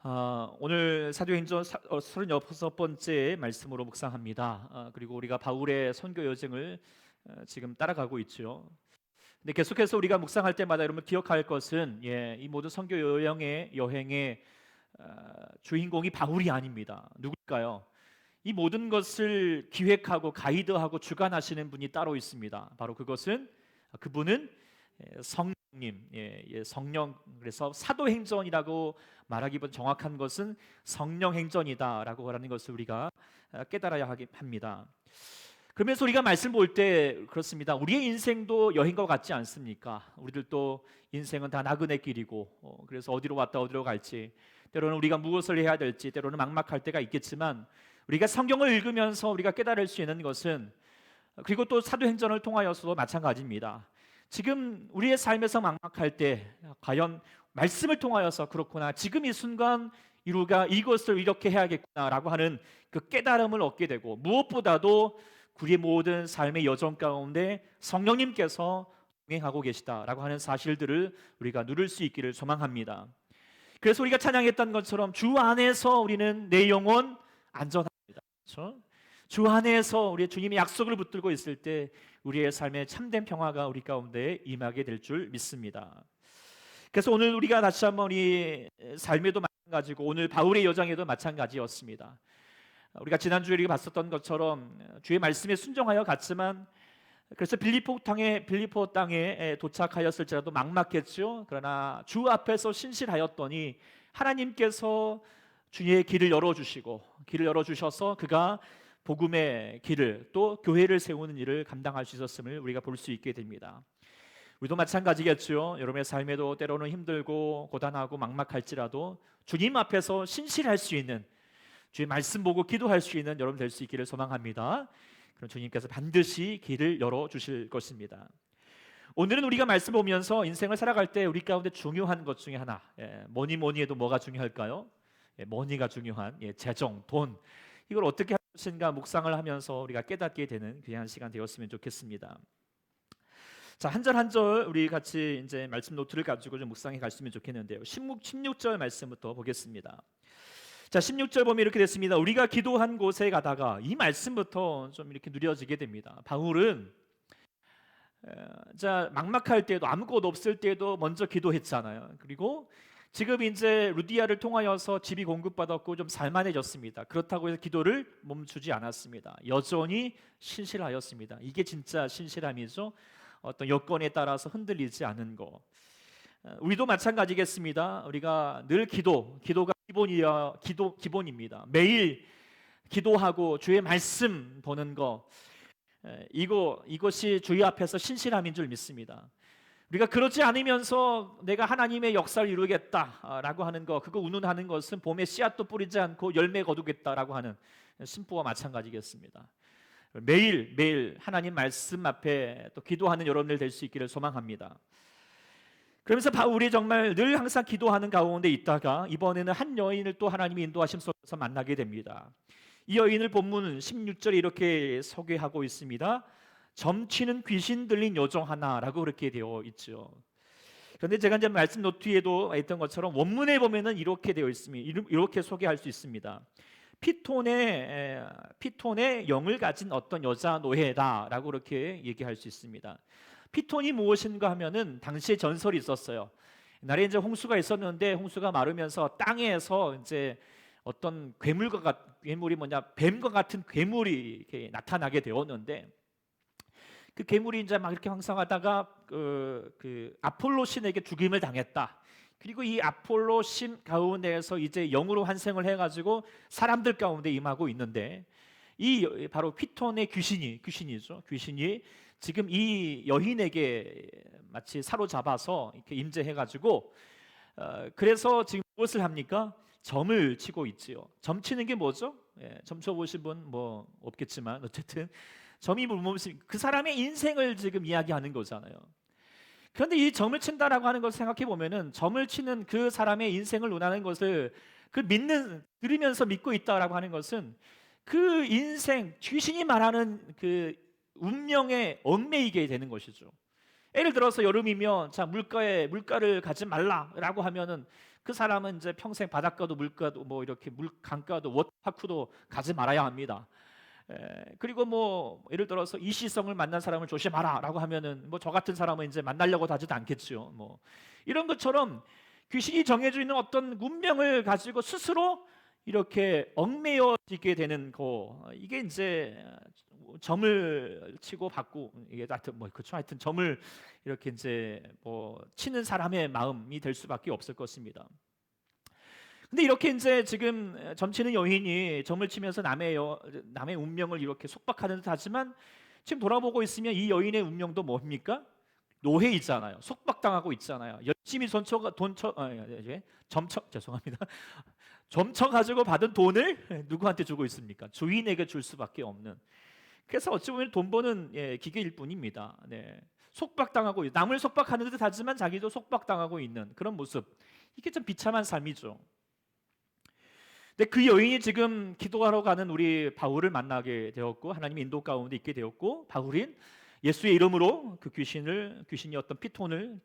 오늘 사도행전 36번째 말씀으로 묵상합니다. 그리고 우리가 바울의 선교 여정을 지금 따라가고 있죠. 근데 계속해서 우리가 묵상할 때마다 여러분 기억할 것은 이 모든 선교 여행의 주인공이 바울이 아닙니다. 누굴까요? 이 모든 것을 기획하고 가이드하고 주관하시는 분이 따로 있습니다. 바로 그분은 성령님, 성령. 그래서 사도행전이라고 말하기보다 정확한 것은 성령행전이다라고 하는 것을 우리가 깨달아야 합니다. 그러면서 우리가 말씀 볼 때 그렇습니다. 우리의 인생도 여행과 같지 않습니까? 우리들도 인생은 다 나그네 길이고, 그래서 어디로 왔다 어디로 갈지, 때로는 우리가 무엇을 해야 될지, 때로는 막막할 때가 있겠지만, 우리가 성경을 읽으면서 우리가 깨달을 수 있는 것은, 그리고 또 사도행전을 통하여서도 마찬가지입니다. 지금 우리의 삶에서 막막할 때 과연 말씀을 통하여서 그렇구나, 지금 이 순간 우리가 이것을 이렇게 해야겠구나라고 하는 그 깨달음을 얻게 되고, 무엇보다도 우리의 모든 삶의 여정 가운데 성령님께서 동행하고 계시다라고 하는 사실들을 우리가 누릴 수 있기를 소망합니다. 그래서 우리가 찬양했던 것처럼 주 안에서 우리는 내 영혼 안전합니다. 그렇죠? 주 안에서 우리의 주님의 약속을 붙들고 있을 때 우리의 삶에 참된 평화가 우리 가운데 임하게 될 줄 믿습니다. 그래서 오늘 우리가 다시 한번 이 삶에도 마찬가지고 오늘 바울의 여정에도 마찬가지였습니다. 우리가 지난주에 우리가 봤었던 것처럼 주의 말씀에 순종하여 갔지만, 그래서 빌립보 땅에 도착하였을지라도 막막했죠. 그러나 주 앞에서 신실하였더니 하나님께서 주의 길을 열어주셔서 그가 복음의 길을, 또 교회를 세우는 일을 감당할 수 있었음을 우리가 볼 수 있게 됩니다. 우리도 마찬가지겠죠. 여러분의 삶에도 때로는 힘들고 고단하고 막막할지라도 주님 앞에서 신실할 수 있는, 주의 말씀 보고 기도할 수 있는 여러분 될 수 있기를 소망합니다. 그럼 주님께서 반드시 길을 열어주실 것입니다. 오늘은 우리가 말씀 보면서 인생을 살아갈 때 우리 가운데 중요한 것 중에 하나, 뭐니 해도 뭐가 중요할까요? 머니가 중요한, 재정, 돈, 이걸 어떻게 할 것인가 묵상을 하면서 우리가 깨닫게 되는 귀한 시간 되었으면 좋겠습니다. 자, 한 절 한 절 우리 같이 이제 말씀 노트를 가지고 좀 묵상해 갔으면 좋겠는데요. 16절 말씀부터 보겠습니다. 자, 16절 보면 이렇게 됐습니다. 우리가 기도한 곳에 가다가, 이 말씀부터 좀 이렇게 누려지게 됩니다. 바울은 막막할 때도, 아무것도 없을 때도 먼저 기도했잖아요. 그리고 지금 이제 루디아를 통하여서 집이 공급받았고 좀 살만해졌습니다. 그렇다고 해서 기도를 멈추지 않았습니다. 여전히 신실하였습니다. 이게 진짜 신실함이죠. 어떤 여건에 따라서 흔들리지 않은 거. 우리도 마찬가지겠습니다. 우리가 늘 기도가 기본입니다. 매일 기도하고 주의 말씀 보는 거, 이것이 주의 앞에서 신실함인 줄 믿습니다. 우리가 그렇지 않으면서 내가 하나님의 역사를 이루겠다라고 하는 거, 그거 운운하는 것은 봄에 씨앗도 뿌리지 않고 열매 거두겠다라고 하는 심보와 마찬가지겠습니다. 매일 하나님 말씀 앞에 또 기도하는 여러분들 될 수 있기를 소망합니다. 그러면서 바울이 정말 늘 항상 기도하는 가운데 있다가 이번에는 한 여인을 또 하나님이 인도하심 속에서 만나게 됩니다. 이 여인을 본문 16절에 이렇게 소개하고 있습니다. 점치는 귀신 들린 여종 하나라고 그렇게 되어 있죠. 그런데 제가 이제 말씀 노트에도 했던 것처럼 원문에 보면은 이렇게 되어 있습니다. 이렇게 소개할 수 있습니다. 피톤의 영을 가진 어떤 여자 노예다라고 그렇게 얘기할 수 있습니다. 피톤이 무엇인가 하면은 당시에 전설이 있었어요. 옛날에 이제 홍수가 있었는데 홍수가 마르면서 땅에서 이제 어떤 괴물이 뱀과 같은 괴물이 이렇게 나타나게 되었는데, 그 괴물이 이제 막 이렇게 황성하다가 그 아폴로 신에게 죽임을 당했다. 그리고 이 아폴로 신 가운데에서 이제 영으로 환생을 해가지고 사람들 가운데 임하고 있는데, 이 바로 피톤의 귀신이죠. 귀신이 지금 이 여인에게 마치 사로잡아서 이렇게 임재해가지고, 그래서 지금 무엇을 합니까? 점을 치고 있지요. 점 치는 게 뭐죠? 점 쳐보신 분 뭐 없겠지만 어쨌든 점이 그 사람의 인생을 지금 이야기하는 거잖아요. 그런데 이 점을 친다라고 하는 것을 생각해 보면은, 점을 치는 그 사람의 인생을 논하는 것을 들으면서 믿고 있다라고 하는 것은 그 인생, 귀신이 말하는 그 운명에 얽매이게 되는 것이죠. 예를 들어서 여름이면 자 물가를 가지 말라라고 하면은 그 사람은 이제 평생 바닷가도 물가도 뭐 이렇게 물 강가도 워터파크도 가지 말아야 합니다. 그리고 뭐 예를 들어서 이시성을 만난 사람을 조심하라라고 하면은 뭐 저 같은 사람은 이제 만나려고 하지도 않겠죠. 뭐 이런 것처럼 귀신이 정해져 있는 어떤 운명을 가지고 스스로 이렇게 얽매여지게 되는 거, 이게 이제 점을 치고 받고, 이게 하여튼 뭐 그렇죠. 하여튼 점을 이렇게 이제 뭐 치는 사람의 마음이 될 수밖에 없을 것입니다. 근데 이렇게 이제 지금 점치는 여인이 점을 치면서 남의 운명을 이렇게 속박하는 듯하지만, 지금 돌아보고 있으면 이 여인의 운명도 뭡니까? 노예이잖아요. 속박당하고 있잖아요. 열심히 점쳐 죄송합니다. 점쳐 가지고 받은 돈을 누구한테 주고 있습니까? 주인에게 줄 수밖에 없는. 그래서 어찌 보면 돈 버는 기계일 뿐입니다. 네. 속박당하고 남을 속박하는 듯하지만 자기도 속박당하고 있는 그런 모습. 이게 좀 비참한 삶이죠. 근데 그 여인이 지금 기도하러 가는 우리 바울을 만나게 되었고, 하나님의 인도 가운데 있게 되었고, 바울인 예수의 이름으로 그 귀신이었던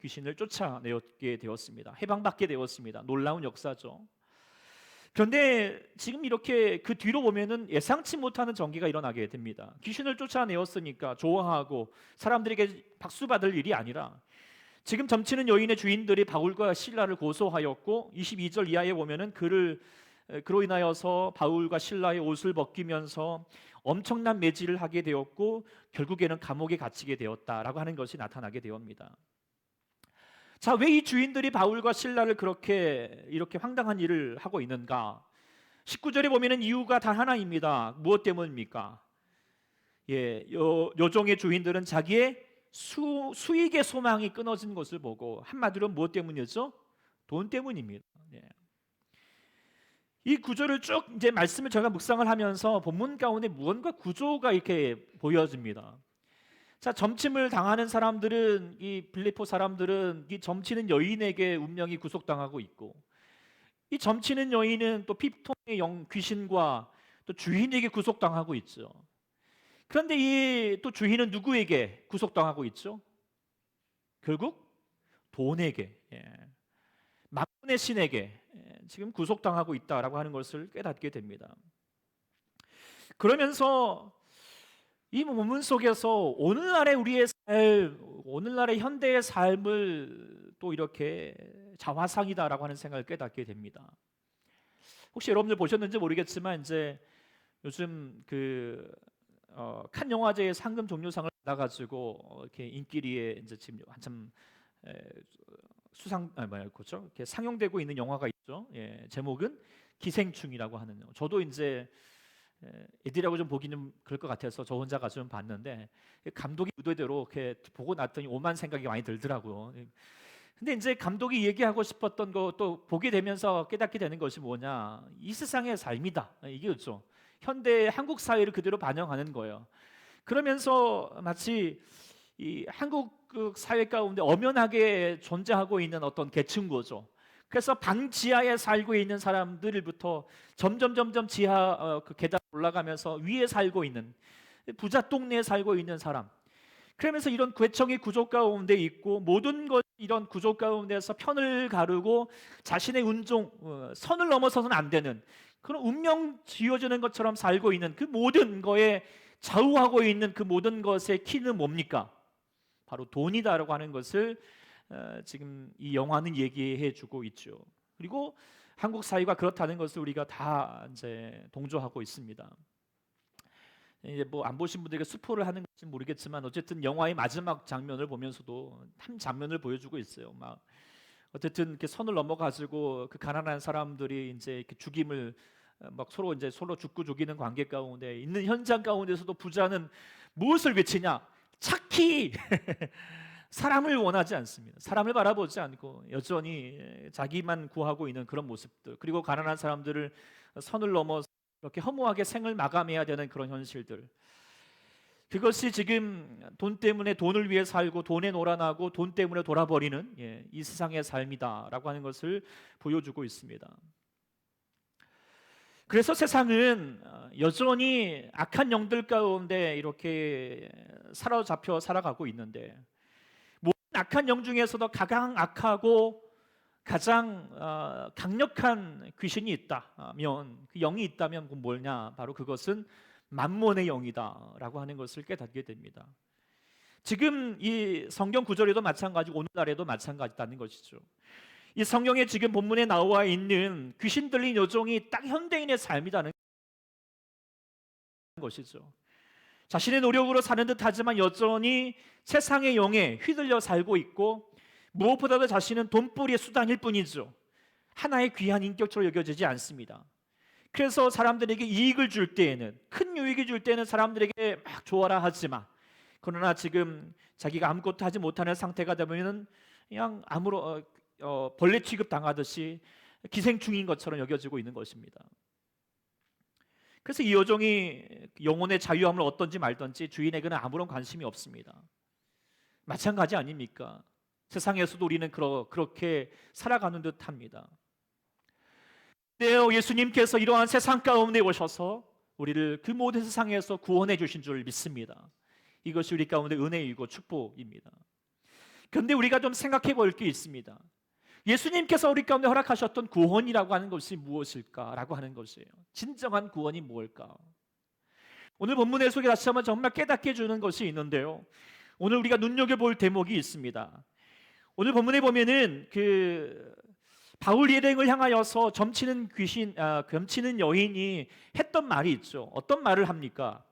귀신을 쫓아내게 되었습니다. 해방받게 되었습니다. 놀라운 역사죠. 그런데 지금 이렇게 그 뒤로 보면은 예상치 못하는 전개가 일어나게 됩니다. 귀신을 쫓아내었으니까 좋아하고 사람들에게 박수 받을 일이 아니라, 지금 점치는 여인의 주인들이 바울과 실라를 고소하였고, 22절 이하에 보면은 그로 인하여서 바울과 실라의 옷을 벗기면서 엄청난 매질을 하게 되었고, 결국에는 감옥에 갇히게 되었다라고 하는 것이 나타나게 되옵니다. 자, 왜 이 주인들이 바울과 실라를 이렇게 황당한 일을 하고 있는가? 19절에 보면은 이유가 단 하나입니다. 무엇 때문입니까? 여종의 주인들은 자기의 수익의 소망이 끊어진 것을 보고, 한마디로 무엇 때문이죠? 돈 때문입니다. 이 구조를 쭉 이제 말씀을 제가 묵상을 하면서 본문 가운데 무언가 구조가 이렇게 보여집니다. 자, 점침을 당하는 사람들은, 이 빌립보 사람들은 이 점치는 여인에게 운명이 구속당하고 있고, 이 점치는 여인은 또 피통의 귀신과 또 주인에게 구속당하고 있죠. 그런데 이 또 주인은 누구에게 구속당하고 있죠? 결국 돈에게, 만문의 신에게 지금 구속당하고 있다라고 하는 것을 깨닫게 됩니다. 그러면서 이 본문 속에서 오늘날의 현대의 삶을 또 이렇게 자화상이다라고 하는 생각을 깨닫게 됩니다. 혹시 여러분들 보셨는지 모르겠지만, 이제 요즘 칸 영화제의 상금 종려상을 받아가지고 이렇게 인기리에 이제 지금 한참 그렇죠? 이렇게 상영되고 있는 영화가 있죠. 제목은 기생충이라고 하는 영화. 저도 이제 애들하고 좀 보기는 그럴 것 같아서 저 혼자 가서 좀 봤는데, 감독이 의도대로 이렇게 보고 났더니 오만 생각이 많이 들더라고요. 근데 이제 감독이 얘기하고 싶었던 거 또 보게 되면서 깨닫게 되는 것이 뭐냐? 이 세상의 삶이다. 이게 그렇죠. 현대 한국 사회를 그대로 반영하는 거예요. 그러면서 마치 이 한국 사회 가운데 엄연하게 존재하고 있는 어떤 계층고죠. 그래서 방 지하에 살고 있는 사람들부터 점점 지하 그 계단 올라가면서 위에 살고 있는 부자 동네에 살고 있는 사람. 그러면서 이런 괴청의 구조 가운데 있고, 모든 것 이런 구조 가운데서 편을 가르고 자신의 선을 넘어서는 안 되는 그런 운명 지어지는 것처럼 살고 있는 그 모든 거에 좌우하고 있는 그 모든 것의 키는 뭡니까? 바로 돈이다라고 하는 것을 지금 이 영화는 얘기해 주고 있죠. 그리고 한국 사회가 그렇다는 것을 우리가 다 이제 동조하고 있습니다. 이제 뭐 안 보신 분들에게 스포를 하는 건지 모르겠지만, 어쨌든 영화의 마지막 장면을 보면서도 한 장면을 보여주고 있어요. 막 어쨌든 이렇게 선을 넘어가지고 그 가난한 사람들이 이제 이렇게 죽임을 막 서로 죽고 죽이는 관계 가운데 있는 현장 가운데서도 부자는 무엇을 외치냐? 착히 사람을 원하지 않습니다. 사람을 바라보지 않고 여전히 자기만 구하고 있는 그런 모습들, 그리고 가난한 사람들을 선을 넘어 이렇게 허무하게 생을 마감해야 되는 그런 현실들, 그것이 지금 돈 때문에 돈을 위해 살고 돈에 놀아나고 돈 때문에 돌아버리는 이 세상의 삶이다라고 하는 것을 보여주고 있습니다. 그래서 세상은 여전히 악한 영들 가운데 이렇게 사로잡혀 살아가고 있는데, 악한 영 중에서도 가장 악하고 가장 강력한 귀신이 있다면, 그 영이 있다면 뭐냐? 바로 그것은 만몬의 영이다라고 하는 것을 깨닫게 됩니다. 지금 이 성경 구절에도 마찬가지고 오늘날에도 마찬가지다는 것이죠. 이 성경에 지금 본문에 나와 있는 귀신 들린 여종이 딱 현대인의 삶이라는 것이죠. 자신의 노력으로 사는 듯하지만 여전히 세상의 영에 휘둘려 살고 있고, 무엇보다도 자신은 돈벌이의 수단일 뿐이죠. 하나의 귀한 인격처럼 여겨지지 않습니다. 그래서 사람들에게 이익을 줄 때에는, 큰 유익을 줄 때는 사람들에게 막 좋아라 하지만, 그러나 지금 자기가 아무것도 하지 못하는 상태가 되면 그냥 벌레 취급 당하듯이 기생충인 것처럼 여겨지고 있는 것입니다. 그래서 이 여종이 영혼의 자유함을 얻든지 말든지 주인에게는 아무런 관심이 없습니다. 마찬가지 아닙니까? 세상에서도 우리는 그렇게 살아가는 듯합니다. 예수님께서 이러한 세상 가운데 오셔서 우리를 그 모든 세상에서 구원해 주신 줄 믿습니다. 이것이 우리 가운데 은혜이고 축복입니다. 그런데 우리가 좀 생각해 볼 게 있습니다. 예수님께서 우리 가운데 허락하셨던 구원이라고 하는 것이 무엇일까라고 하는 것이에요. 진정한 구원이 무엇일까? 오늘 본문의 속에 다시 한번 정말 깨닫게 해주는 것이 있는데요, 오늘 우리가 눈여겨볼 대목이 있습니다. 오늘 본문에 보면은 그 바울 일행을 향하여서 점치는 여인이 했던 말이 있죠. 어떤 말을 합니까?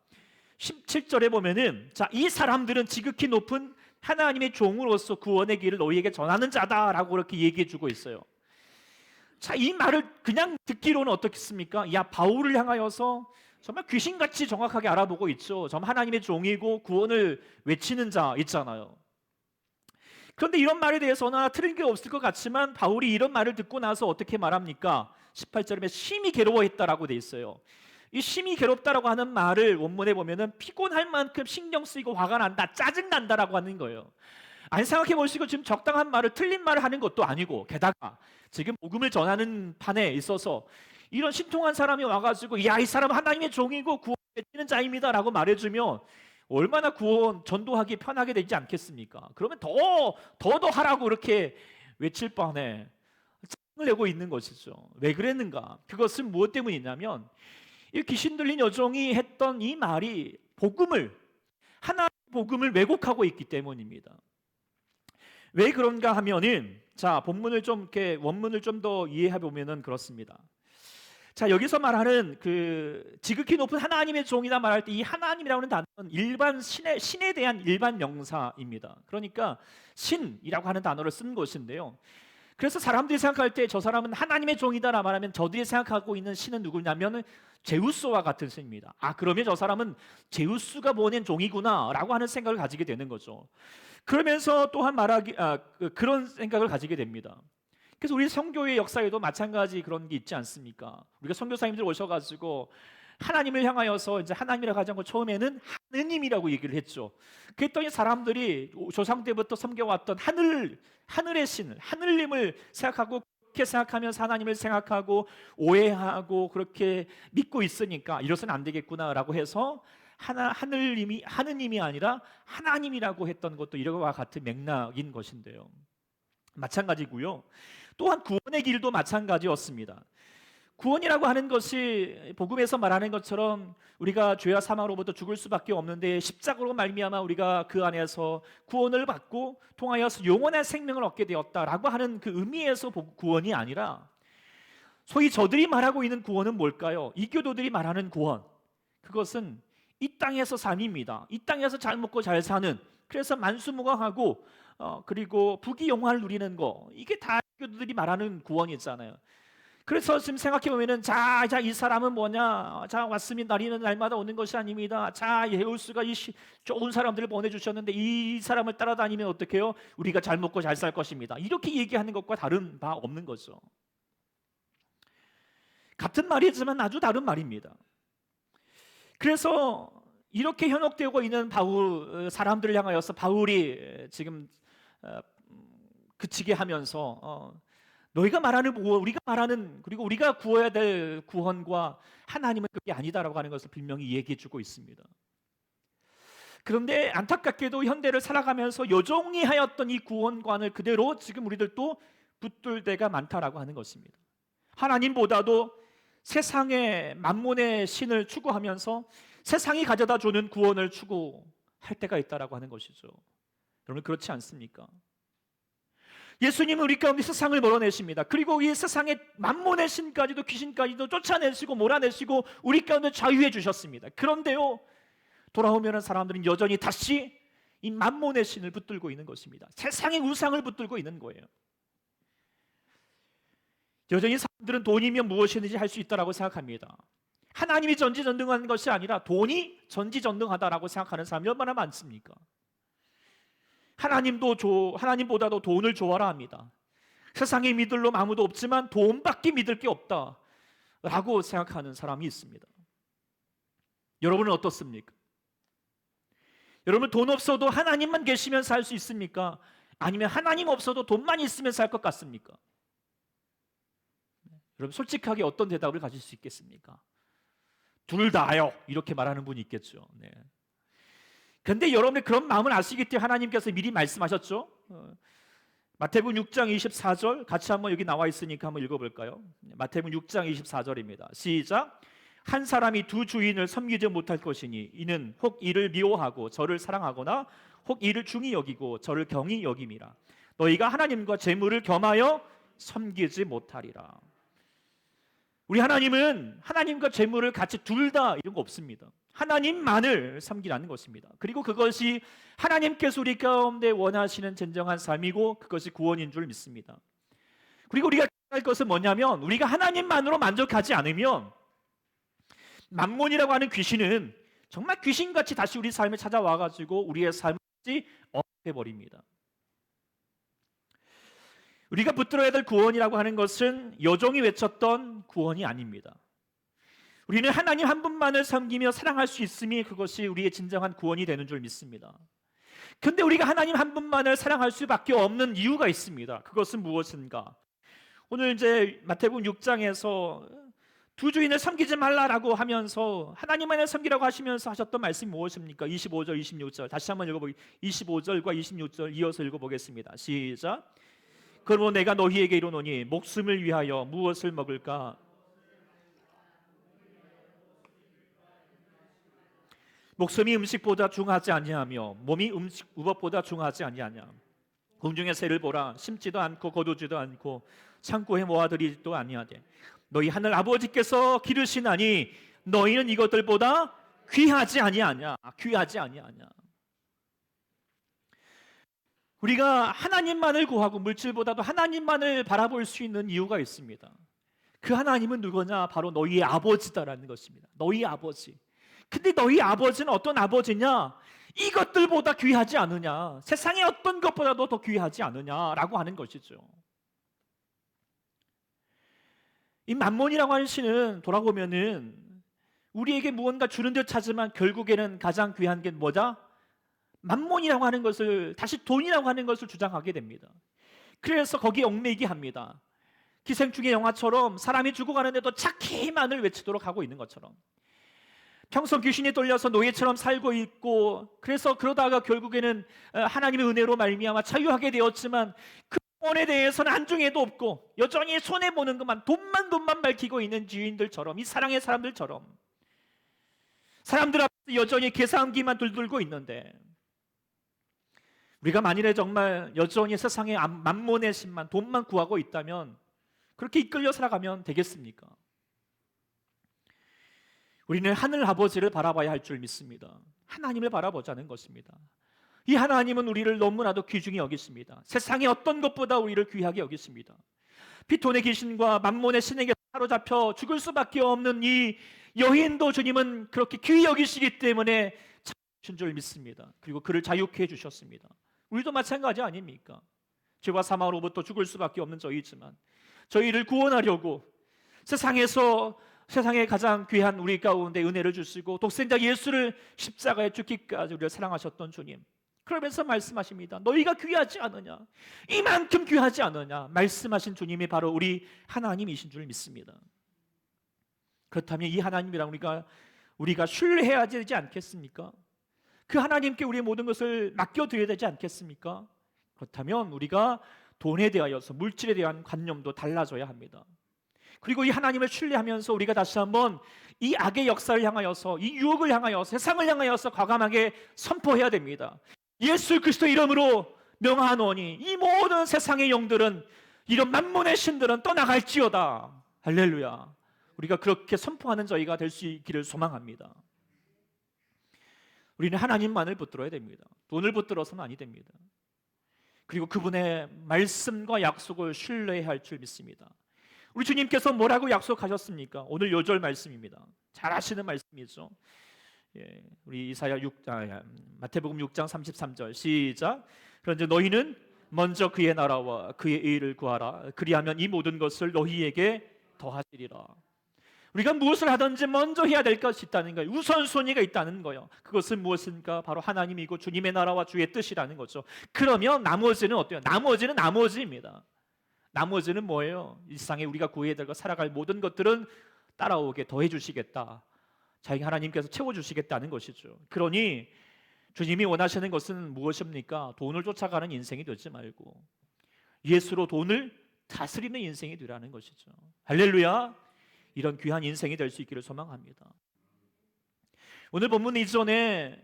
17절에 보면은, 자, 이 사람들은 지극히 높은 하나님의 종으로서 구원의 길을 너희에게 전하는 자다라고 그렇게 얘기해 주고 있어요. 자, 이 말을 그냥 듣기로는 어떻겠습니까? 야, 바울을 향하여서 정말 귀신같이 정확하게 알아보고 있죠. 정말 하나님의 종이고 구원을 외치는 자 있잖아요. 그런데 이런 말에 대해서는 틀린 게 없을 것 같지만 바울이 이런 말을 듣고 나서 어떻게 말합니까? 18절에 심히 괴로워했다라고 돼 있어요. 이 심히 괴롭다라고 하는 말을 원문에 보면은 피곤할 만큼 신경 쓰이고 화가 난다, 짜증 난다라고 하는 거예요. 아니, 생각해 보시고 지금 적당한 말을, 틀린 말을 하는 것도 아니고, 게다가 지금 복음을 전하는 판에 있어서 이런 신통한 사람이 와가지고 야, 이 사람은 하나님의 종이고 구원 외치는 자입니다라고 말해주면 얼마나 구원 전도하기 편하게 되지 않겠습니까? 그러면 더 하라고 이렇게 외칠 바에 짜증을 내고 있는 것이죠. 왜 그랬는가? 그것은 무엇 때문이냐면, 이 귀신 들린 여종이 했던 이 말이 하나님의 복음을 왜곡하고 있기 때문입니다. 왜 그런가 하면은, 자, 본문을 좀 이렇게 원문을 좀 더 이해해 보면은 그렇습니다. 자, 여기서 말하는 그 지극히 높은 하나님의 종이다 말할 때 이 하나님이라고 하는 단어는 일반 신에 대한 일반 명사입니다. 그러니까 신이라고 하는 단어를 쓴 것인데요. 그래서 사람들이 생각할 때 저 사람은 하나님의 종이다라 말하면 저들이 생각하고 있는 신은 누구냐면 제우스와 같은 신입니다. 그러면 저 사람은 제우스가 보낸 종이구나라고 하는 생각을 가지게 되는 거죠. 그러면서 또한 그런 생각을 가지게 됩니다. 그래서 우리 선교의 역사에도 마찬가지 그런 게 있지 않습니까? 우리가 선교사님들 오셔가지고 하나님을 향하여서 이제 하나님이라고 하지 않고 처음에는 하느님이라고 얘기를 했죠. 그랬더니 사람들이 조상 때부터 섬겨왔던 하늘의 신을, 하느님을 생각하고, 그렇게 생각하면서 하나님을 생각하고 오해하고 그렇게 믿고 있으니까 이래서는 안 되겠구나라고 해서 하느님이 아니라 하나님이라고 했던 것도 이와 같은 맥락인 것인데요. 마찬가지고요. 또한 구원의 길도 마찬가지였습니다. 구원이라고 하는 것이 복음에서 말하는 것처럼 우리가 죄와 사망으로부터 죽을 수밖에 없는데 십자가로 말미암아 우리가 그 안에서 구원을 받고 통하여서 영원한 생명을 얻게 되었다라고 하는 그 의미에서 구원이 아니라, 소위 저들이 말하고 있는 구원은 뭘까요? 이교도들이 말하는 구원, 그것은 이 땅에서 삶입니다. 이 땅에서 잘 먹고 잘 사는, 그래서 만수무강하고 그리고 부귀영화를 누리는 거, 이게 다 이교도들이 말하는 구원이잖아요. 그래서 지금 생각해 보면은 자, 이 사람은 뭐냐? 자, 왔으면 날이는 날마다 오는 것이 아닙니다. 자, 예우스가 좋은 사람들을 보내주셨는데 이 사람을 따라다니면 어떡해요? 우리가 잘 먹고 잘 살 것입니다. 이렇게 얘기하는 것과 다른 바 없는 거죠. 같은 말이지만 아주 다른 말입니다. 그래서 이렇게 현혹되고 있는 사람들을 향하여서 바울이 지금 그치게 하면서 너희가 말하는 우리가 말하는, 그리고 우리가 구해야 될 구원과 하나님은 그게 아니다라고 하는 것을 분명히 얘기해 주고 있습니다. 그런데 안타깝게도 현대를 살아가면서 여종이 하였던 이 구원관을 그대로 지금 우리들도 붙들 때가 많다라고 하는 것입니다. 하나님보다도 세상의 만몬의 신을 추구하면서 세상이 가져다 주는 구원을 추구할 때가 있다라고 하는 것이죠. 여러분 그렇지 않습니까? 예수님은 우리 가운데 세상을 몰아내십니다. 그리고 이 세상의 만몬의 신까지도 귀신까지도 쫓아내시고 몰아내시고 우리 가운데 자유해 주셨습니다. 그런데요, 돌아오면 사람들은 여전히 다시 이 만몬의 신을 붙들고 있는 것입니다. 세상의 우상을 붙들고 있는 거예요. 여전히 사람들은 돈이면 무엇이든지 할 수 있다라고 생각합니다. 하나님이 전지전능한 것이 아니라 돈이 전지전능하다라고 생각하는 사람이 얼마나 많습니까? 하나님보다도 돈을 좋아라 합니다. 세상에 믿을 놈 아무도 없지만 돈밖에 믿을 게 없다라고 생각하는 사람이 있습니다. 여러분은 어떻습니까? 여러분 돈 없어도 하나님만 계시면 살 수 있습니까? 아니면 하나님 없어도 돈만 있으면 살 것 같습니까? 여러분 솔직하게 어떤 대답을 가질 수 있겠습니까? 둘 다요 이렇게 말하는 분이 있겠죠. 네. 근데 여러분의 그런 마음을 아시기 때문에 하나님께서 미리 말씀하셨죠. 마태복음 6장 24절 같이 한번 여기 나와 있으니까 한번 읽어볼까요? 마태복음 6장 24절입니다. 시작. 한 사람이 두 주인을 섬기지 못할 것이니 이는 혹 이를 미워하고 저를 사랑하거나 혹 이를 중히 여기고 저를 경히 여김이라. 너희가 하나님과 재물을 겸하여 섬기지 못하리라. 우리 하나님은 하나님과 재물을 같이 둘 다 이런 거 없습니다. 하나님만을 섬기라는 것입니다. 그리고 그것이 하나님께서 우리 가운데 원하시는 진정한 삶이고 그것이 구원인 줄 믿습니다. 그리고 우리가 할 것은 뭐냐면 우리가 하나님만으로 만족하지 않으면 만몬이라고 하는 귀신은 정말 귀신같이 다시 우리 삶에 찾아와가지고 우리의 삶을 없애버립니다. 우리가 붙들어야 될 구원이라고 하는 것은 여종이 외쳤던 구원이 아닙니다. 우리는 하나님 한 분만을 섬기며 사랑할 수 있음이 그것이 우리의 진정한 구원이 되는 줄 믿습니다. 그런데 우리가 하나님 한 분만을 사랑할 수밖에 없는 이유가 있습니다. 그것은 무엇인가? 오늘 이제 마태복음 6장에서 두 주인을 섬기지 말라라고 하면서 하나님만을 섬기라고 하시면서 하셨던 말씀이 무엇입니까? 25절, 26절 다시 한번 읽어보기 25절과 26절 이어서 읽어보겠습니다. 시작. 그러므로 내가 너희에게 이르노니 목숨을 위하여 무엇을 먹을까? 목숨이 음식보다 중하지 아니하며 몸이 우법보다 중하지 아니하냐. 공중의 새를 보라. 심지도 않고 거두지도 않고 창고에 모아들이지도 아니하되 너희 하늘 아버지께서 기르시나니 너희는 이것들보다 귀하지 아니하냐. 귀하지 아니하냐. 우리가 하나님만을 구하고 물질보다도 하나님만을 바라볼 수 있는 이유가 있습니다. 그 하나님은 누구냐? 바로 너희의 아버지다라는 것입니다. 너희 아버지. 근데 너희 아버지는 어떤 아버지냐? 이것들보다 귀하지 않으냐? 세상의 어떤 것보다도 더 귀하지 않으냐라고 하는 것이죠. 이 만몬이라고 하는 신은 돌아보면은 우리에게 무언가 주는 듯 하지만 결국에는 가장 귀한 게 뭐다? 만몬이라고 하는 것을 다시 돈이라고 하는 것을 주장하게 됩니다. 그래서 거기에 얽매이게 합니다. 기생충의 영화처럼 사람이 죽어가는데도 자기만을 외치도록 하고 있는 것처럼 평소 귀신이 떨려서 노예처럼 살고 있고 그래서 그러다가 결국에는 하나님의 은혜로 말미암아 자유하게 되었지만 그 돈에 대해서는 안중에도 없고 여전히 손해보는 것만 돈만 밝히고 있는 주인들처럼 이 사랑의 사람들처럼 사람들 앞에서 여전히 계산기만 들고 있는데 우리가 만일에 정말 여전히 세상에 만몬의 신만 돈만 구하고 있다면 그렇게 이끌려 살아가면 되겠습니까? 우리는 하늘 아버지를 바라봐야 할 줄 믿습니다. 하나님을 바라보자는 것입니다. 이 하나님은 우리를 너무나도 귀중히 여기십니다. 세상의 어떤 것보다 우리를 귀하게 여기십니다. 피톤의 귀신과 만몬의 신에게 사로잡혀 죽을 수밖에 없는 이 여인도 주님은 그렇게 귀히 여기시기 때문에 찾으신 줄 믿습니다. 그리고 그를 자유케 해주셨습니다. 우리도 마찬가지 아닙니까? 죄와 사망으로부터 죽을 수밖에 없는 저희지만 저희를 구원하려고 세상에 가장 귀한 우리 가운데 은혜를 주시고 독생자 예수를 십자가에 죽기까지 우리를 사랑하셨던 주님, 그러면서 말씀하십니다. 너희가 귀하지 않느냐? 이만큼 귀하지 않느냐? 말씀하신 주님이 바로 우리 하나님이신 줄 믿습니다. 그렇다면 이 하나님이랑 우리가 신뢰해야 되지 않겠습니까? 그 하나님께 우리의 모든 것을 맡겨드려야 되지 않겠습니까? 그렇다면 우리가 돈에 대하여서, 물질에 대한 관념도 달라져야 합니다. 그리고 이 하나님을 신뢰하면서 우리가 다시 한번 이 악의 역사를 향하여서, 이 유혹을 향하여서, 세상을 향하여서 과감하게 선포해야 됩니다. 예수 그리스도 이름으로 명하노니 이 모든 세상의 영들은, 이런 만몬의 신들은 떠나갈지어다. 할렐루야. 우리가 그렇게 선포하는 저희가 될 수 있기를 소망합니다. 우리는 하나님만을 붙들어야 됩니다. 돈을 붙들어서는 아니 됩니다. 그리고 그분의 말씀과 약속을 신뢰해야 할 줄 믿습니다. 우리 주님께서 뭐라고 약속하셨습니까? 오늘 요절 말씀입니다. 잘 아시는 말씀이죠. 우리 마태복음 6장 33절 시작. 그런데 너희는 먼저 그의 나라와 그의 의를 구하라. 그리하면 이 모든 것을 너희에게 더하시리라. 우리가 무엇을 하든지 먼저 해야 될 것이 있다는 거예요. 우선순위가 있다는 거예요. 그것은 무엇인가? 바로 하나님이고 주님의 나라와 주의 뜻이라는 거죠. 그러면 나머지는 어때요? 나머지는 나머지입니다. 나머지는 뭐예요? 이 세상에 우리가 구해야 될 것, 살아갈 모든 것들은 따라오게 더해 주시겠다. 자기 하나님께서 채워주시겠다는 것이죠. 그러니 주님이 원하시는 것은 무엇입니까? 돈을 쫓아가는 인생이 되지 말고 예수로 돈을 다스리는 인생이 되라는 것이죠. 할렐루야. 이런 귀한 인생이 될 수 있기를 소망합니다. 오늘 본문 이전에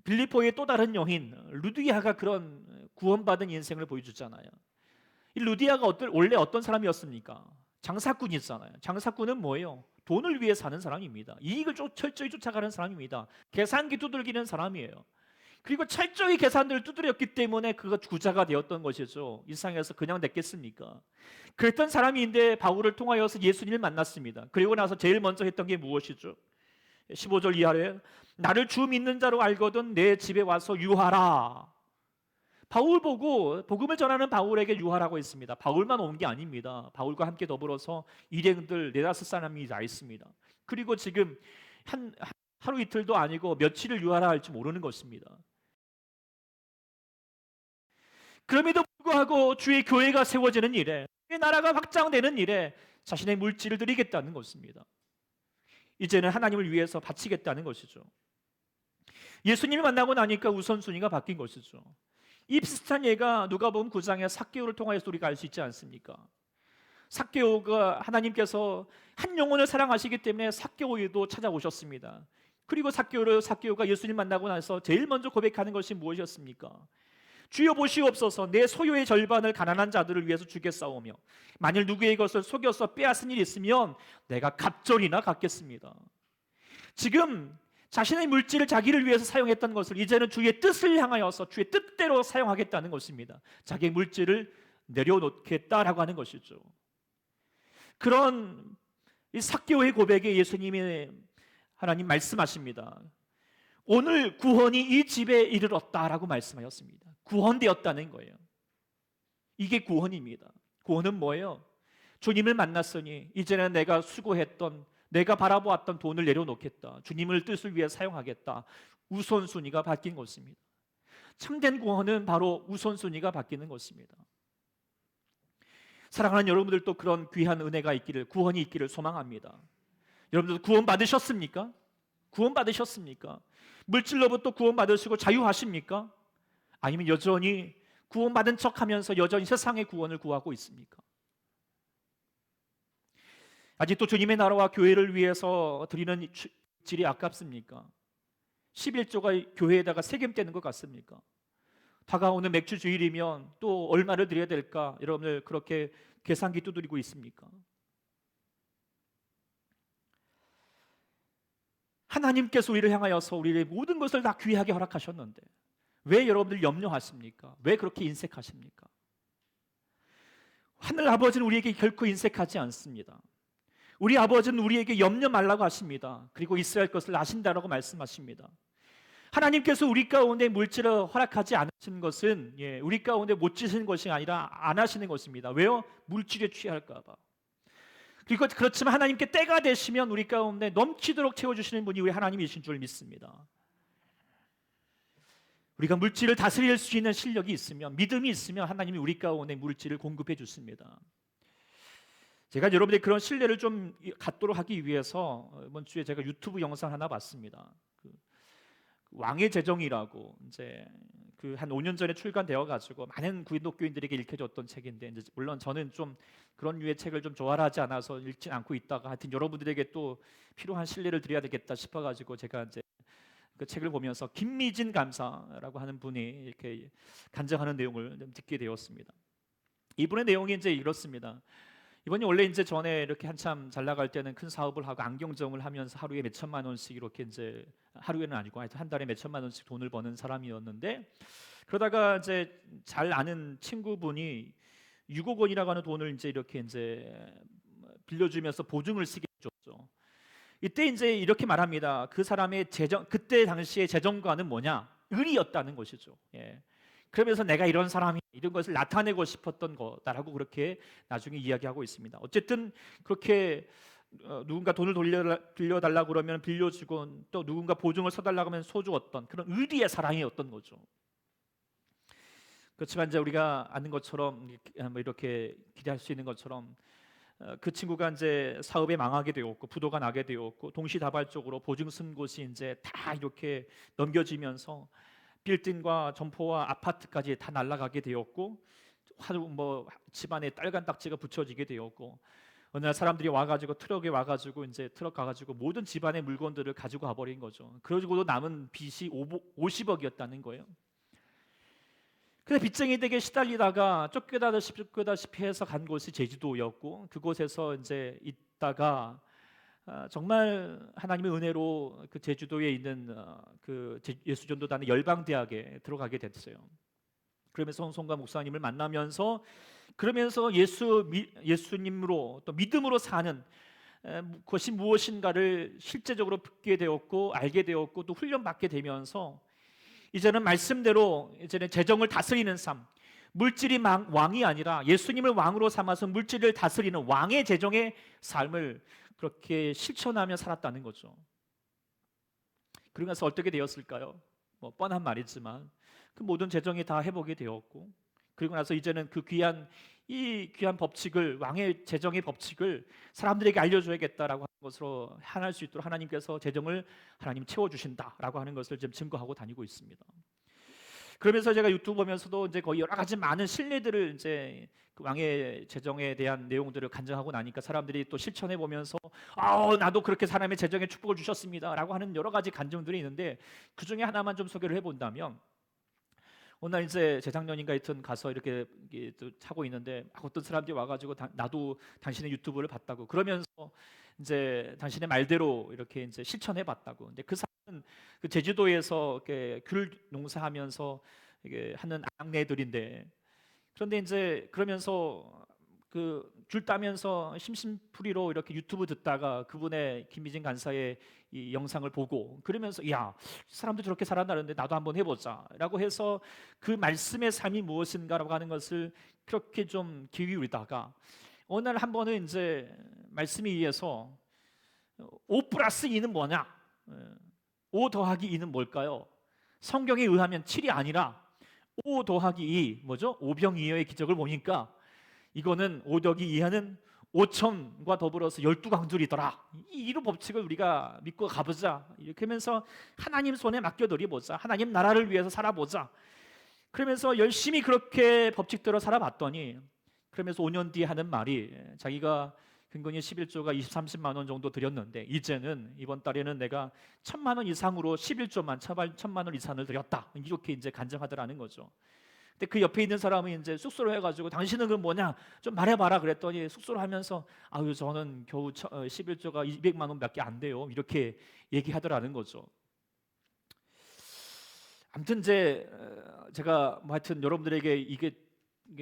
빌립보의 또 다른 여인 루디아가 그런 구원받은 인생을 보여주잖아요. 이 루디아가 원래 어떤 사람이었습니까? 장사꾼이잖아요. 장사꾼은 뭐예요? 돈을 위해 사는 사람입니다. 이익을 철저히 쫓아가는 사람입니다. 계산기 두들기는 사람이에요. 그리고 철저히 계산들을 두드렸기 때문에 그가 부자가 되었던 것이죠. 이 세상에서 그냥 냈겠습니까? 그랬던 사람인데 바울을 통하여서 예수님을 만났습니다. 그리고 나서 제일 먼저 했던 게 무엇이죠? 15절 이하에 나를 주 믿는 자로 알거든 내 집에 와서 유하라. 바울 보고 복음을 전하는 바울에게 유하라고 했습니다. 바울만 온 게 아닙니다. 바울과 함께 더불어서 일행들 4-5사람이 다 있습니다. 그리고 지금 하루 이틀도 아니고 며칠을 유하라 할지 모르는 것입니다. 그럼에도 불구하고 주의 교회가 세워지는 일에, 주의 나라가 확장되는 일에 자신의 물질을 드리겠다는 것입니다. 이제는 하나님을 위해서 바치겠다는 것이죠. 예수님을 만나고 나니까 우선순위가 바뀐 것이죠. 이 비슷한 예가 누가복음 9장의 삭개오를 통하여서 우리가 알 수 있지 않습니까? 삭개오가 하나님께서 한 영혼을 사랑하시기 때문에 삭개오에도 찾아오셨습니다. 그리고 삭개오가 예수님 만나고 나서 제일 먼저 고백하는 것이 무엇이었습니까? 주여 보시옵소서, 내 소유의 절반을 가난한 자들을 위해서 주겠사오며 만일 누구의 것을 속여서 빼앗은 일이 있으면 내가 갑절이나 갚겠습니다. 지금 자신의 물질을 자기를 위해서 사용했던 것을 이제는 주의 뜻을 향하여서 주의 뜻대로 사용하겠다는 것입니다. 자기의 물질을 내려놓겠다라고 하는 것이죠. 그런 이 삭개오의 고백에 예수님이 하나님 말씀하십니다. 오늘 구원이 이 집에 이르렀다라고 말씀하셨습니다. 구원되었다는 거예요. 이게 구원입니다. 구원은 뭐예요? 주님을 만났으니 이제는 내가 수고했던, 내가 바라보았던 돈을 내려놓겠다. 주님을 뜻을 위해 사용하겠다. 우선순위가 바뀐 것입니다. 참된 구원은 바로 우선순위가 바뀌는 것입니다. 사랑하는 여러분들도 그런 귀한 은혜가 있기를, 구원이 있기를 소망합니다. 여러분들 구원 받으셨습니까? 구원 받으셨습니까? 물질로부터 구원 받으시고 자유하십니까? 아니면 여전히 구원받은 척하면서 여전히 세상의 구원을 구하고 있습니까? 아직도 주님의 나라와 교회를 위해서 드리는 질이 아깝습니까? 11조가 교회에다가 세금 떼는 것 같습니까? 다가오는 맥주 주일이면 또 얼마를 드려야 될까? 여러분들 그렇게 계산기 두드리고 있습니까? 하나님께서 우리를 향하여서 우리의 모든 것을 다 귀하게 허락하셨는데 왜 여러분들 염려하십니까? 왜 그렇게 인색하십니까? 하늘 아버지는 우리에게 결코 인색하지 않습니다. 우리 아버지는 우리에게 염려 말라고 하십니다. 그리고 있어야 할 것을 아신다라고 말씀하십니다. 하나님께서 우리 가운데 물질을 허락하지 않으시는 것은 우리 가운데 못 지시는 것이 아니라 안 하시는 것입니다. 왜요? 물질에 취할까 봐. 그리고 그렇지만 하나님께 때가 되시면 우리 가운데 넘치도록 채워주시는 분이 우리 하나님이신 줄 믿습니다. 우리가 물질을 다스릴 수 있는 실력이 있으면, 믿음이 있으면 하나님이 우리 가운데 물질을 공급해 주십니다. 제가 여러분들의 그런 신뢰를 좀 갖도록 하기 위해서 이번 주에 제가 유튜브 영상 하나 봤습니다. 왕의 제정이라고 이제 그 한 5년 전에 출간되어 가지고 많은 기독교인들에게 읽혀졌던 책인데, 이제 물론 저는 좀 그런 류의 책을 좀 좋아하지 않아서 읽진 않고 있다가, 하여튼 여러분들에게 또 필요한 신뢰를 드려야 되겠다 싶어 가지고 제가 이제 그 책을 보면서 김미진 감사라고 하는 분이 이렇게 간증하는 내용을 좀 듣게 되었습니다. 이분의 내용이 이제 이렇습니다. 이분이 원래 이제 전에 이렇게 한참 잘 나갈 때는 큰 사업을 하고 안경점을 하면서 하루에 몇 천만 원씩 이렇게, 이제 하루에는 아니고 하여튼 한 달에 몇 천만 원씩 돈을 버는 사람이었는데, 그러다가 이제 잘 아는 친구분이 6억 원이라고 하는 돈을 이제 이렇게 이제 빌려주면서 보증을 쓰게 줬죠. 이때 이제 이렇게 말합니다. 그 사람의 재정, 그때 당시의 재정관은 뭐냐? 을이었다는 것이죠. 예. 그러면서 내가 이런 사람이, 이런 것을 나타내고 싶었던 거다라고 그렇게 나중에 이야기하고 있습니다. 어쨌든 그렇게 누군가 돈을 빌려달라고 그러면 빌려주고, 또 누군가 보증을 서달라고 하면 서주었던 그런 의리의 사랑이었던 거죠. 그렇지만 이제 우리가 아는 것처럼, 뭐 이렇게 기대할 수 있는 것처럼, 그 친구가 이제 사업에 망하게 되었고 부도가 나게 되었고, 동시다발적으로 보증 쓴 곳이 이제 다 이렇게 넘겨지면서 빌딩과 점포와 아파트까지 다 날아가게 되었고, 뭐 집안에 딸간딱지가 붙여지게 되었고, 어느 날 사람들이 와가지고 트럭에 와가지고 이제 트럭 가가지고 모든 집안의 물건들을 가지고 가버린 거죠. 그러고도 남은 빚이 50억이었다는 거예요. 그래서 빚쟁이들에게 시달리다가 쫓겨다시피 해서 간 곳이 제주도였고, 그곳에서 이제 있다가 정말 하나님의 은혜로 그 제주도에 있는 그 예수전도단의 열방대학에 들어가게 됐어요. 그러면서 홍성과 목사님을 만나면서, 그러면서 예수님으로 또 믿음으로 사는 것이 무엇인가를 실제적으로 듣게 되었고 알게 되었고, 또 훈련받게 되면서 이제는 말씀대로 이제는 재정을 다스리는 삶, 물질이 왕이 아니라 예수님을 왕으로 삼아서 물질을 다스리는 왕의 재정의 삶을 그렇게 실천하며 살았다는 거죠. 그러고 나서 어떻게 되었을까요? 뭐 뻔한 말이지만 그 모든 재정이 다 회복이 되었고, 그리고 나서 이제는 이 귀한 법칙을, 왕의 재정의 법칙을 사람들에게 알려줘야겠다라고 하는 것으로 향할 수 있도록 하나님께서 재정을 하나님 채워주신다라고 하는 것을 지금 증거하고 다니고 있습니다. 그러면서 제가 유튜브 보면서도 이제 거의 여러 가지 많은 신뢰들을, 이제 그 왕의 재정에 대한 내용들을 간증하고 나니까 사람들이 또 실천해 보면서 나도 그렇게 사람의 재정에 축복을 주셨습니다라고 하는 여러 가지 간증들이 있는데, 그 중에 하나만 좀 소개를 해본다면, 오늘 이제 재작년인가 하여튼 가서 이렇게 또 차고 있는데 어떤 사람들이 와가지고 나도 당신의 유튜브를 봤다고, 그러면서 이제 당신의 말대로 이렇게 이제 실천해봤다고. 근데 그 사람은 그 제주도에서 이렇게 귤 농사하면서 이게 하는 아낙네들인데, 그런데 이제 그러면서 그 귤 따면서 심심풀이로 이렇게 유튜브 듣다가 그분의 김미진 간사의 이 영상을 보고, 그러면서 야, 사람도 저렇게 살아나는데 나도 한번 해보자라고 해서 그 말씀의 삶이 무엇인가라고 하는 것을 그렇게 좀 기울이다가, 어느 날 한 번은 이제 말씀에 의해서 5 플러스 2는 뭐냐? 5 더하기 2는 뭘까요? 성경에 의하면 7이 아니라 5 더하기 2 뭐죠? 오병이어의 기적을 보니까 이거는 5 더하기 2하는 5천과 더불어서 12강줄이더라. 이런 법칙을 우리가 믿고 가보자. 이렇게 하면서 하나님 손에 맡겨드려보자. 하나님 나라를 위해서 살아보자. 그러면서 열심히 그렇게 법칙대로 살아봤더니, 그러면서 5년 뒤에 하는 말이, 자기가 근근히 11조가 20, 30만 원 정도 드렸는데 이제는 이번 달에는 내가 1,000만 원 이상으로 11조만 1,000만 원 이상을 드렸다. 이렇게 이제 간증하더라는 거죠. 근데 그 옆에 있는 사람이 이제 쑥스러워 해가지고 당신은 그 뭐냐 좀 말해봐라 그랬더니, 쑥스러워 하면서 아유 저는 겨우 11조가 200만 원밖에 안 돼요, 이렇게 얘기하더라는 거죠. 아무튼 이제 제가 뭐 하여튼 여러분들에게 이게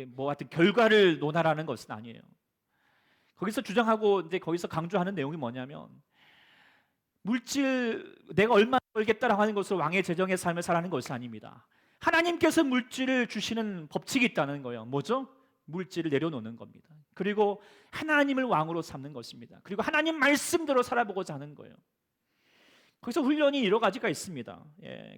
뭐 하여튼 결과를 논하라는 것은 아니에요. 거기서 주장하고 이제 거기서 강조하는 내용이 뭐냐면, 물질 내가 얼마 벌겠다라고 하는 것으로 왕의 재정의 삶을 살아가는 것이 아닙니다. 하나님께서 물질을 주시는 법칙이 있다는 거예요. 뭐죠? 물질을 내려놓는 겁니다. 그리고 하나님을 왕으로 삼는 것입니다. 그리고 하나님 말씀대로 살아보고자 하는 거예요. 거기서 훈련이 여러 가지가 있습니다.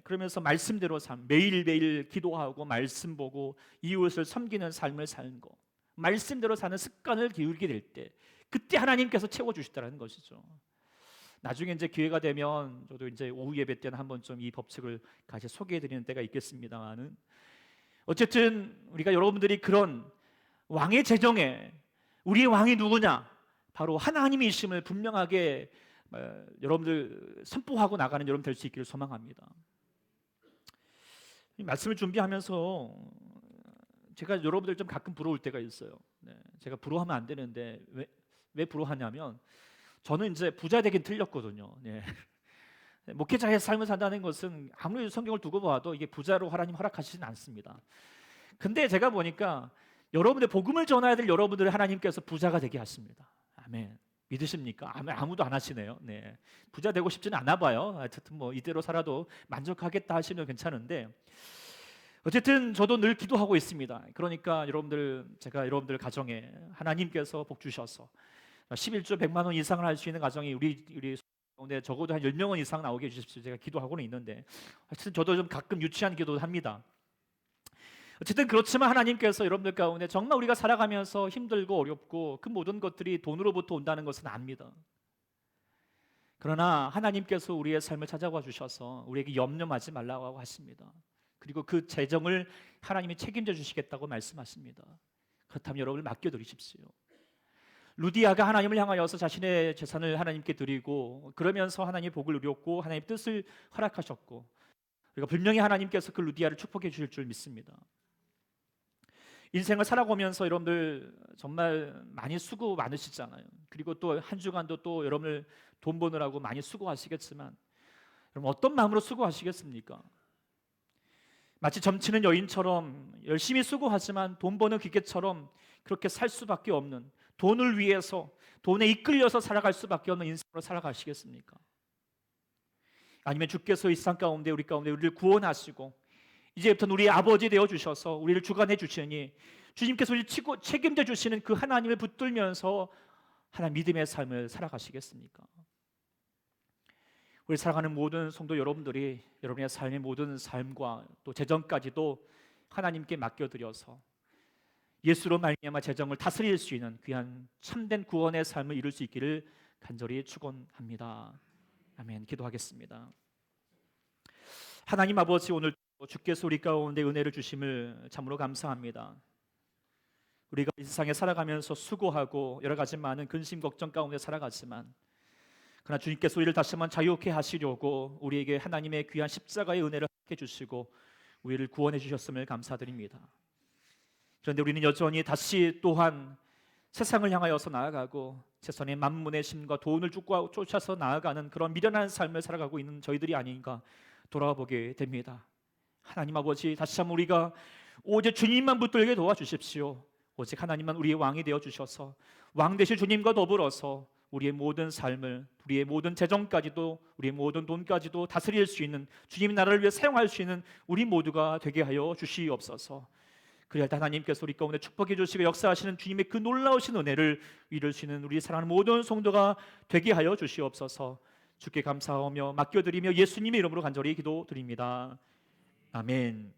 그러면서 말씀대로 매일매일 기도하고 말씀 보고 이웃을 섬기는 삶을 사는 거, 말씀대로 사는 습관을 기울이게 될 때, 그때 하나님께서 채워주시다는 것이죠. 나중에 이제 기회가 되면 저도 이제 오후 예배 때는 한번 좀 이 법칙을 같이 소개해 드리는 때가 있겠습니다만은, 어쨌든 우리가 여러분들이 그런 왕의 재정에 우리의 왕이 누구냐? 바로 하나님이심을 분명하게 여러분들 선포하고 나가는 여러분 될 수 있기를 소망합니다. 이 말씀을 준비하면서 제가 여러분들 좀 가끔 부러울 때가 있어요. 네, 제가 부러워하면 안 되는데 왜 부러워하냐면, 저는 이제 부자 되긴 틀렸거든요. 네. 목회자의 삶을 산다는 것은 아무리 성경을 두고 봐도 이게 부자로 하나님 허락하시진 않습니다. 근데 제가 보니까 여러분의 복음을 전해야 될 여러분들을 하나님께서 부자가 되게 하십니다. 아멘. 믿으십니까? 아무도 안 하시네요. 네. 부자 되고 싶지는 않아 봐요. 어쨌든 뭐 이대로 살아도 만족하겠다 하시면 괜찮은데, 어쨌든 저도 늘 기도하고 있습니다. 그러니까 제가 여러분들 가정에 하나님께서 복 주셔서 11조 100만 원 이상을 할 수 있는 가정이 우리 가운데 적어도 한 10명은 이상 나오게 해주십시오. 제가 기도하고는 있는데, 하여튼 저도 좀 가끔 유치한 기도를 합니다. 어쨌든 그렇지만 하나님께서 여러분들 가운데 정말 우리가 살아가면서 힘들고 어렵고 그 모든 것들이 돈으로부터 온다는 것은 압니다. 그러나 하나님께서 우리의 삶을 찾아와 주셔서 우리에게 염려하지 말라고 하십니다. 그리고 그 재정을 하나님이 책임져 주시겠다고 말씀하십니다. 그렇다면 여러분을 맡겨드리십시오. 루디아가 하나님을 향하여서 자신의 재산을 하나님께 드리고 그러면서 하나님의 복을 누렸고 하나님의 뜻을 허락하셨고, 그리고 분명히 하나님께서 그 루디아를 축복해 주실 줄 믿습니다. 인생을 살아가면서 여러분들 정말 많이 수고 많으시잖아요. 그리고 또 한 주간도 또 여러분들 돈 버느라고 많이 수고하시겠지만, 여러분 어떤 마음으로 수고하시겠습니까? 마치 점치는 여인처럼 열심히 수고하지만 돈 버는 기계처럼 그렇게 살 수밖에 없는, 돈을 위해서 돈에 이끌려서 살아갈 수밖에 없는 인생으로 살아가시겠습니까? 아니면 주께서 이 세상 가운데 우리를 구원하시고 이제부터는 우리의 아버지 되어 주셔서 우리를 주관해 주시니 주님께서 우리를 책임져 주시는 그 하나님을 붙들면서 하나님 믿음의 삶을 살아가시겠습니까? 우리 살아가는 모든 성도 여러분들이 여러분의 삶의 모든 삶과 또 재정까지도 하나님께 맡겨드려서 예수로 말미암아 재정을 다스릴 수 있는 귀한 참된 구원의 삶을 이룰 수 있기를 간절히 축원합니다. 아멘. 기도하겠습니다. 하나님 아버지, 오늘 주께서 우리 가운데 은혜를 주심을 참으로 감사합니다. 우리가 이 세상에 살아가면서 수고하고 여러 가지 많은 근심 걱정 가운데 살아가지만, 그러나 주님께서 우리를 다시 한번 자유케 하시려고 우리에게 하나님의 귀한 십자가의 은혜를 함께 주시고 우리를 구원해 주셨음을 감사드립니다. 그런데 우리는 여전히 다시 또한 세상을 향하여서 나아가고 세상의 만문의 심과 돈을 쫓아서 나아가는 그런 미련한 삶을 살아가고 있는 저희들이 아닌가 돌아보게 됩니다. 하나님 아버지, 다시 한번 우리가 오직 주님만 붙들게 도와주십시오. 오직 하나님만 우리의 왕이 되어 주셔서 왕 되신 주님과 더불어서 우리의 모든 삶을, 우리의 모든 재정까지도, 우리의 모든 돈까지도 다스릴 수 있는, 주님 나라를 위해 사용할 수 있는 우리 모두가 되게 하여 주시옵소서. 그래야 하나님께서 우리 가운데 축복해 주시고 역사하시는 주님의 그 놀라우신 은혜를 이루시는 우리 사랑하는 모든 성도가 되게 하여 주시옵소서. 주께 감사하며 맡겨드리며 예수님의 이름으로 간절히 기도드립니다. 아멘.